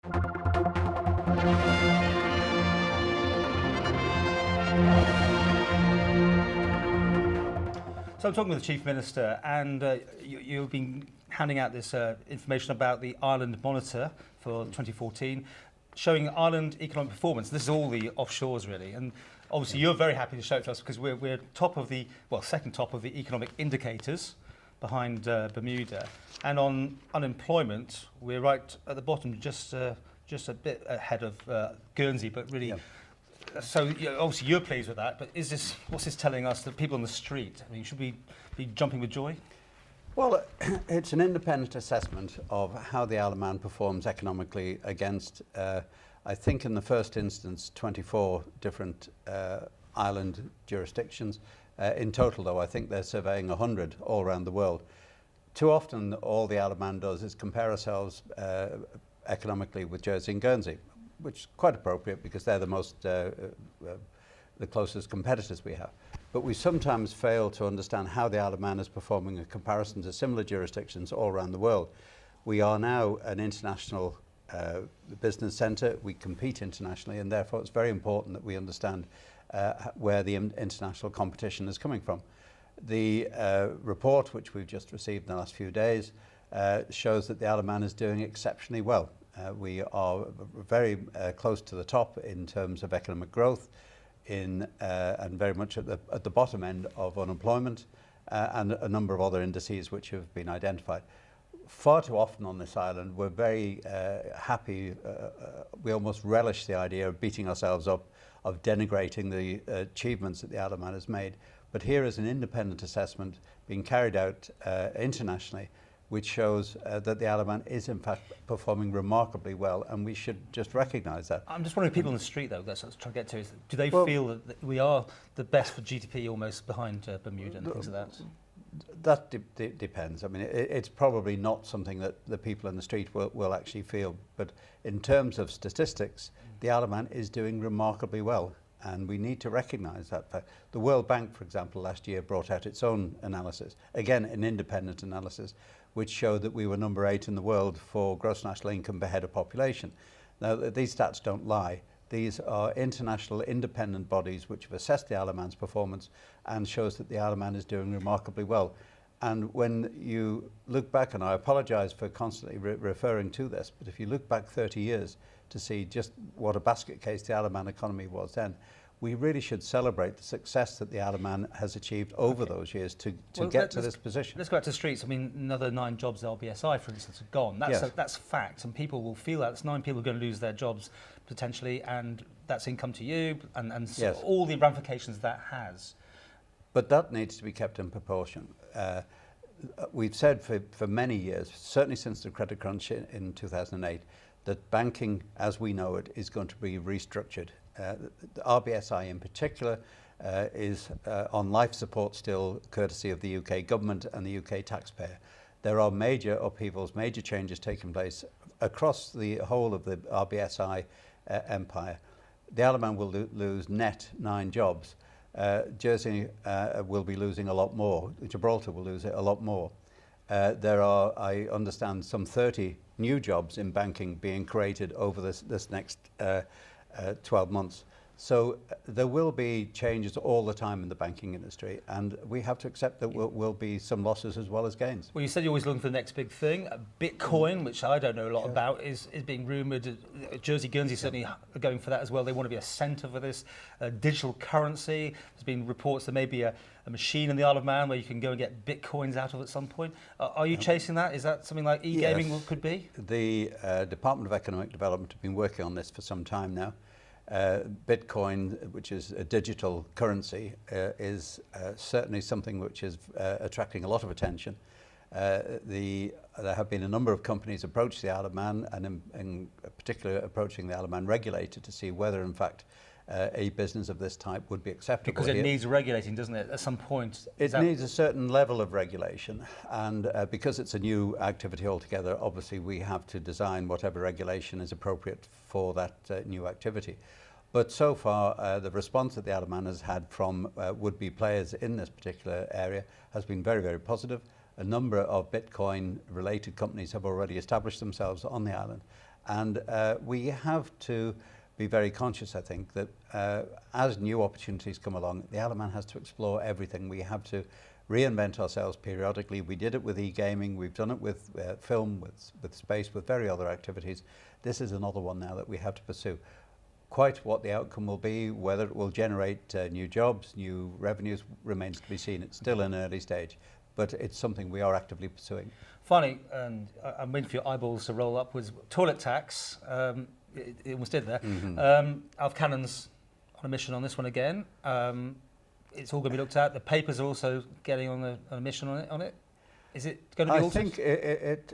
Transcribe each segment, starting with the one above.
So I'm talking with the Chief Minister, and you've been handing out this information about the Ireland Monitor for 2014, showing Ireland economic performance. This is all the offshores, really, and obviously you're very happy to show it to us because we're top of the, well, second top of the economic indicators behind Bermuda. And on unemployment, we're right at the bottom, just a bit ahead of Guernsey, but really... Yeah. So obviously you're pleased with that, but what's this telling us, that people on the street? I mean, should we be jumping with joy? Well, it's an independent assessment of how the Isle of Man performs economically against, I think in the first instance, 24 different island jurisdictions. In total, though, I think they're surveying 100 all around the world. Too often, all the Isle of Man does is compare ourselves economically with Jersey and Guernsey, which is quite appropriate because they're the closest competitors we have. But we sometimes fail to understand how the Isle of Man is performing in comparison to similar jurisdictions all around the world. We are now an international business centre. We compete internationally, and therefore it's very important that we understand where the international competition is coming from. The report, which we've just received in the last few days, shows that the Isle of Man is doing exceptionally well. We are very close to the top in terms of economic growth, and very much at the bottom end of unemployment, and a number of other indices which have been identified. Far too often on this island, we're very happy. We almost relish the idea of beating ourselves up, of denigrating the achievements that the Isle of Man has made. But here is an independent assessment being carried out internationally, which shows that the Isle of Man is in fact performing remarkably well, and we should just recognise that. I'm just wondering, people on the street though, that's what I was trying to get to, is do they feel that we are the best for GDP almost behind Bermuda and things like that? That depends. I mean, it's probably not something that the people in the street will actually feel, but in terms of statistics, the Isle of Man is doing remarkably well, and we need to recognise that fact. The World Bank, for example, last year brought out its own analysis, again an independent analysis, which showed that we were number 8 in the world for gross national income per head of population. Now, these stats don't lie. These are international independent bodies which have assessed the Isle of Man's performance and shows that the Isle of Man is doing remarkably well. And when you look back, and I apologise for constantly referring to this, but if you look back 30 years to see just what a basket case the Isle of Man economy was then, we really should celebrate the success that the Isle of Man has achieved over those years to get to this position. Let's go back to the streets. I mean, another 9 jobs at LBSI, for instance, are gone. That's fact, and people will feel that. It's 9 people who are going to lose their jobs potentially, and that's income to you, and so all the ramifications that has. But that needs to be kept in proportion. We've said for many years, certainly since the credit crunch in 2008, that banking as we know it is going to be restructured. The RBSI in particular is on life support still, courtesy of the UK government and the UK taxpayer. There are major upheavals, major changes taking place across the whole of the RBSI empire. The Isle of Man will lose net 9 jobs. Jersey will be losing a lot more. Gibraltar will lose a lot more. There are, I understand, some 30 new jobs in banking being created over this next 12 months. So there will be changes all the time in the banking industry, and we have to accept that will be some losses as well as gains. Well, you said you're always looking for the next big thing. Bitcoin, which I don't know a lot about, is being rumoured. Jersey, Guernsey certainly are going for that as well. They want to be a centre for this. Digital currency. There's been reports there may be a machine in the Isle of Man where you can go and get bitcoins out of at some point. Are you chasing that? Is that something like e-gaming could be? The Department of Economic Development have been working on this for some time now. Bitcoin, which is a digital currency, is certainly something which is attracting a lot of attention. There have been a number of companies approach the Isle of Man, and in particular approaching the Isle of Man regulator to see whether in fact a business of this type would be acceptable. Because it needs regulating, doesn't it, at some point? It needs a certain level of regulation, and because it's a new activity altogether, obviously we have to design whatever regulation is appropriate for that new activity. But so far, the response that the Isle of Man has had from would-be players in this particular area has been very, very positive. A number of Bitcoin-related companies have already established themselves on the island, And we have to be very conscious, I think, that as new opportunities come along, the Allan has to explore everything. We have to reinvent ourselves periodically. We did it with e-gaming, we've done it with film, with space, with very other activities. This is another one now that we have to pursue. Quite what the outcome will be, whether it will generate new jobs, new revenues, remains to be seen. It's still in an early stage, but it's something we are actively pursuing. Finally, and I'm waiting for your eyeballs to roll up, was toilet tax. It almost did there. Alf Cannon's on a mission on this one again. It's all going to be looked at. The papers are also getting on a mission on it. Is it going to be altered? I think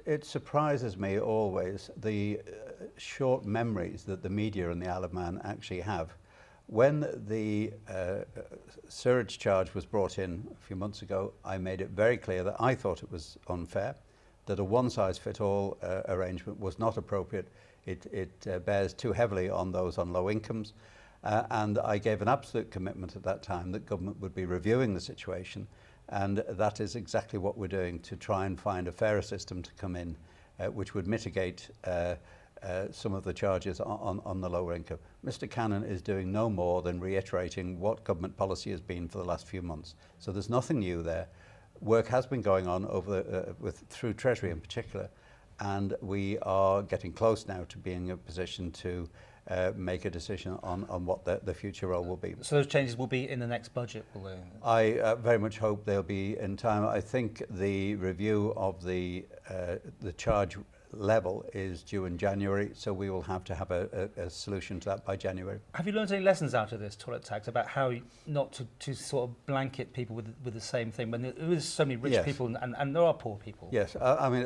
it surprises me always, the short memories that the media and the Allan actually have. When the sewerage charge was brought in a few months ago, I made it very clear that I thought it was unfair, that a one-size-fits-all arrangement was not appropriate. It bears too heavily on those on low incomes. And I gave an absolute commitment at that time that government would be reviewing the situation, and that is exactly what we're doing, to try and find a fairer system to come in which would mitigate some of the charges on the lower income. Mr. Cannon is doing no more than reiterating what government policy has been for the last few months. So there's nothing new there. Work has been going on through Treasury in particular, and we are getting close now to being in a position to make a decision on what the future role will be. So those changes will be in the next budget, will they? I very much hope they'll be in time. I think the review of the charge level is due in January, so we will have to have a solution to that by January. Have you learned any lessons out of this toilet tax about how not to sort of blanket people with the same thing when there is so many rich people and there are poor people? Yes, I mean,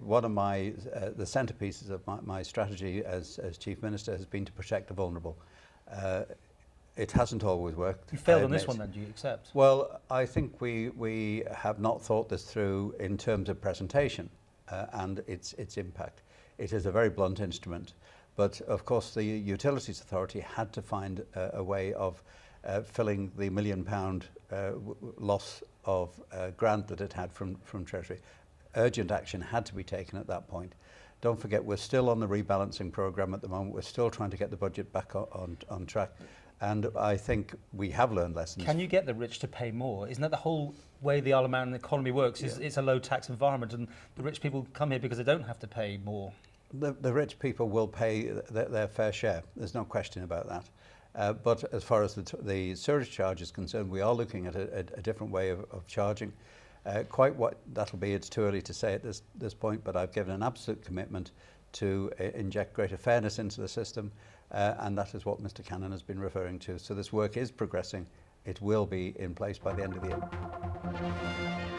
one of my the centerpieces of my strategy as Chief Minister has been to protect the vulnerable. It hasn't always worked. You failed on this one then, do you accept? Well, I think we have not thought this through in terms of presentation and its impact. It is a very blunt instrument, but of course the Utilities Authority had to find a way of filling the £1 million loss of grant that it had from Treasury. Urgent action had to be taken at that point. Don't forget, we're still on the rebalancing programme at the moment. We're still trying to get the budget back on track. And I think we have learned lessons. Can you get the rich to pay more? Isn't that the whole way the Isle of Man economy works? It's a low tax environment, and the rich people come here because they don't have to pay more. The rich people will pay their fair share. There's no question about that. But as far as the sewerage charge is concerned, we are looking at a different way of charging. Quite what that'll be, it's too early to say at this point, but I've given an absolute commitment to inject greater fairness into the system, and that is what Mr. Cannon has been referring to. So this work is progressing. It will be in place by the end of the year.